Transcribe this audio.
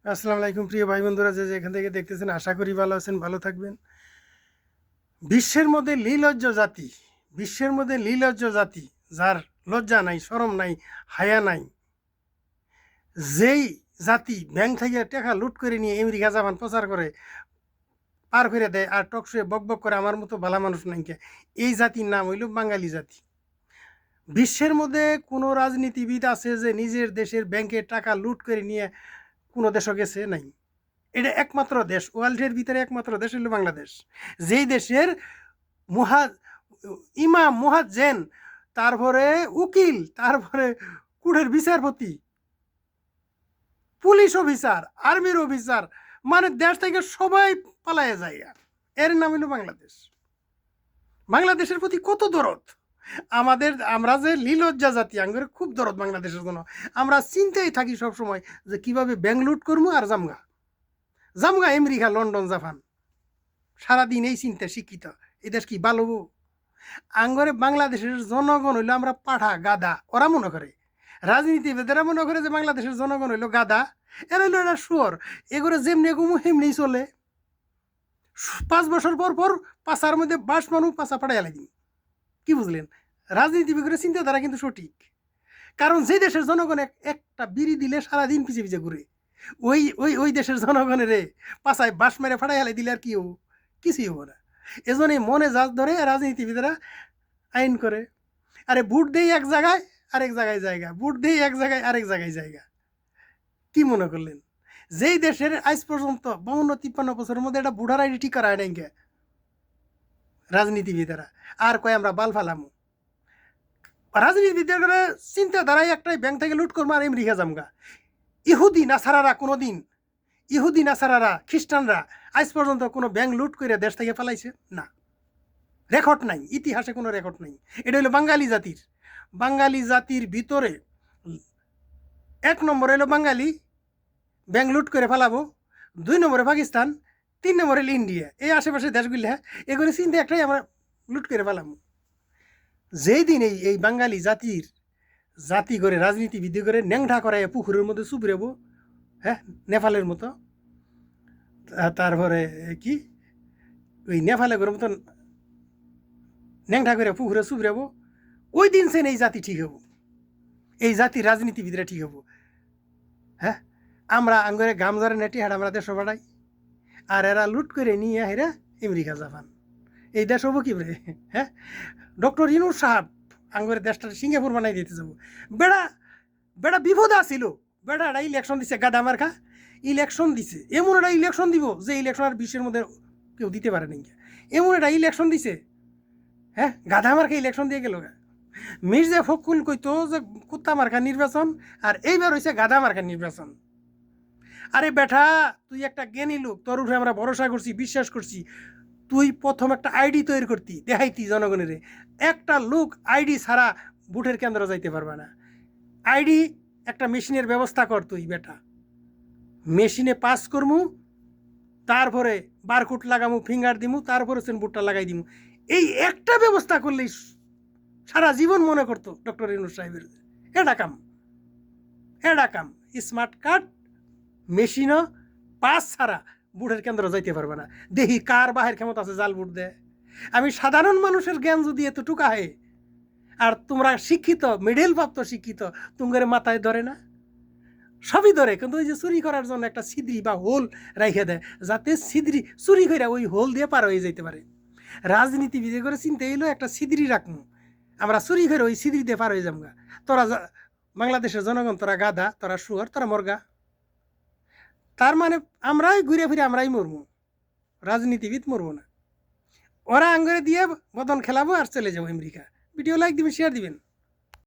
আসসালামু আলাইকুম প্রিয় ভাই বন্ধুরা, যে যেখান থেকে দেখতেছেন আশা করি ভালো আছেন, ভালো থাকবেন। বিশ্বের মধ্যে নির্লজ্জ জাতি, বিশ্বের মধ্যে নির্লজ্জ জাতি, যার লজ্জা নাই, শরম নাই, হায়া নাই, যেই জাতি ব্যাংক থেকে টাকা লুট করে নিয়ে আমেরিকা জাপান প্রচার করে, পার করে দেয় আর টকশোয়ে বক বক করে আমার মতো ভালো মানুষ নাই কে, এই জাতির নাম হইল বাঙালি জাতি। বিশ্বের মধ্যে কোনো রাজনীতিবিদ আছে যে নিজের দেশের ব্যাংকে টাকা লুট করে নিয়ে কোনো দেশও গেছে? নাই। এটা একমাত্র দেশ, ওয়ার্ল্ডের ভিতরে একমাত্র দেশ হলো বাংলাদেশ, যেই দেশের মহা ইমাম মুয়াজ্জিন, তারপরে উকিল, তারপরে কোর্টের বিচারপতি, পুলিশ অফিসার, আর্মির অফিসার, মানে দেশ থেকে সবাই পালায়ে যায়। আর এর নাম হলো বাংলাদেশ। বাংলাদেশের প্রতি কত দরদ আমাদের! আমরা যে লীলজ্জা জাতি, আঙ্গুরে খুব দরদ বাংলাদেশের জন্য। আমরা চিন্তায় থাকি সব সময় যে কিভাবে ব্যাংক লুট করবো আর জামগা জামগা আমেরিকা, লন্ডন, জাপান। সারাদিন এই চিন্তা শিক্ষিত। এই দেশ কি ভালো? আঙ্গরে বাংলাদেশের জনগণ হইলো আমরা পাঠা, গাদা। ওরা মনে করে, রাজনীতিবিদেরা মনে করে যে বাংলাদেশের জনগণ হইলো গাদা, এরা হইলো এরা শুয়োর। এগুলো যেমনি ঘুমো হেমনি চলে। 5 বছর পর পর পাশার মধ্যে বাস মানুষ পাশা পাঠাইয়া লাগি। কি বুঝলেন? রাজনীতিবিদের চিন্তাধারা কিন্তু সঠিক। কারণ যে দেশের জনগণ একটা বিড়ি দিলে সারাদিন পিছে পিছে ঘুরে, ওই ওই ওই দেশের জনগণের পাশায় বাস মেরে ফাটাই হালাই দিলে আর কি হবো? কিছুই হবো না। এজন্যই মনে জাজ ধরে রাজনীতিবিদরা আইন করে। আরে ভোট দেই এক জায়গায়, আরেক জায়গায় জায়গা, ভোট দেই এক জায়গায়, আরেক জায়গায় জায়গা। কি মনে করলেন? যেই দেশের আজ পর্যন্ত 52-53 বছরের মধ্যে একটা ভোটার আইডি ঠিক করা হয় নাই কে রাজনীতিবিদেরা, আর কয় আমরা বাল ফালামু। রাজনীতিবিদের চিন্তাধারাই একটাই, ব্যাংক থেকে লুট করবো আর আমেরিকা জামগা। ইহুদি নাসারারা কোনো দিন, ইহুদি নাসারারা, খ্রিস্টানরা আজ পর্যন্ত কোনো ব্যাংক লুট করে দেশ থেকে পালাইছে? না, রেকর্ড নাই, ইতিহাসে কোনো রেকর্ড নাই। এটা হলো বাঙালি জাতির। বাঙালি জাতির ভিতরে 1 নম্বর হলো বাঙালি ব্যাংক লুট করে ফেলাবো, 2 নম্বরে পাকিস্তান, 3 নম্বরে হলো ইন্ডিয়া। এই আশেপাশে দেশগুলি, হ্যাঁ, এগুলো চিন্তা একটাই, আমরা লুট করে ফেলাবো। যেই দিন এই বাঙালি জাতির জাতি করে রাজনীতিবিদ করে ন্যাংঠা করায় পুকুরের মধ্যে চুবড়াবো, হ্যাঁ, নেপালের মতো, তারপরে কি ওই নেপালে করে মতন ন্যাংঠা করে পুকুরে চুবড়াবো, ওই দিন সেন এই জাতি ঠিক হবো, এই জাতির রাজনীতিবিদরা ঠিক হবো। হ্যাঁ, আমরা আঙ্গরে গামজারে নেটি হাট আমরা দেশ বাড়াই, আর এরা লুট করে নিয়ে হেরা আমেরিকা জাপান। এই দেশ হবো কি রে? হ্যাঁ, ডক্টর ইউনূস সাহেব আঙ্গরে দেশটা সিঙ্গাপুর বানাই দিতে যাবো। বেড়া বেড়া বিপদ আসিল, বেড়া একটা ইলেকশন দিছে, গাদা মার্কা ইলেকশন দিছে। এমন একটা ইলেকশন দিব যে ইলেকশন আর বিশ্বের মধ্যে কেউ দিতে পারে নাই। এমন একটা ইলেকশন দিছে, হ্যাঁ, গাধা মার্কা ইলেকশন দিয়ে গেল। মির্জা ফখরুল কইতো যে কুত্তা মার্কা নির্বাচন, আর এইবার হয়েছে গাধা মার্কা নির্বাচন। আরে বেটা, তুই একটা জ্ঞানী লোক, তোর উপরে আমরা ভরসা করছি, বিশ্বাস করছি। তুই প্রথম একটা আইডি তৈরি করতি, দেখাইতি জনগণের। একটা লোক আইডি ছাড়া ভোটের কেন্দ্র যাইতে পারবে না। আইডি একটা মেশিনের ব্যবস্থা কর তুই বেটা, মেশিনে পাস করমু, তারপরে বারকোড লাগামু, ফিঙ্গার দিমু, তারপরে সেন বুটটা লাগাই দিমু। এই একটা ব্যবস্থা করলেই সারা জীবন মনে করতো ডক্টর ইউনূস সাহেবের এটা কাম, এটা কাম। স্মার্ট কার্ড মেশিনও পাস ছাড়া বুটের কেন্দ্র যাইতে পারবে না। দেখি কার বাহের ক্ষমতা আছে জাল বুট দেয়। আমি সাধারণ মানুষের জ্ঞান যদি এতটুকু হয়, আর তোমরা শিক্ষিত, মিডল প্রাপ্ত শিক্ষিত, তোমাদের মাথায় ধরে না? সবই ধরে, কিন্তু ওই যে চুরি করার জন্য একটা ছিদ্রি বা হোল রাইখে দেয়, যাতে ছিদ্রি চুরি করে ওই হোল দিয়ে পার হয়ে যেতে পারে। রাজনীতিবিদ করে চিন্তা হইলো একটা ছিদ্রি রাখবো, আমরা চুরি করে ওই ছিদ্রি দিয়ে পার হয়ে যাবো। তোরা বাংলাদেশের জনগণ, তোরা গাধা, তোরা শুয়ার, তোরা মরগা। তার মানে আমরাই ঘুরে ফিরে আমরাই মরবো, রাজনীতিবিদ মরবো না। ওরা আঙ্গুরে দিয়ে বদন খেলাবো আর চলে যাবো আমেরিকা। ভিডিও লাইক দিবেন, শেয়ার দিবেন।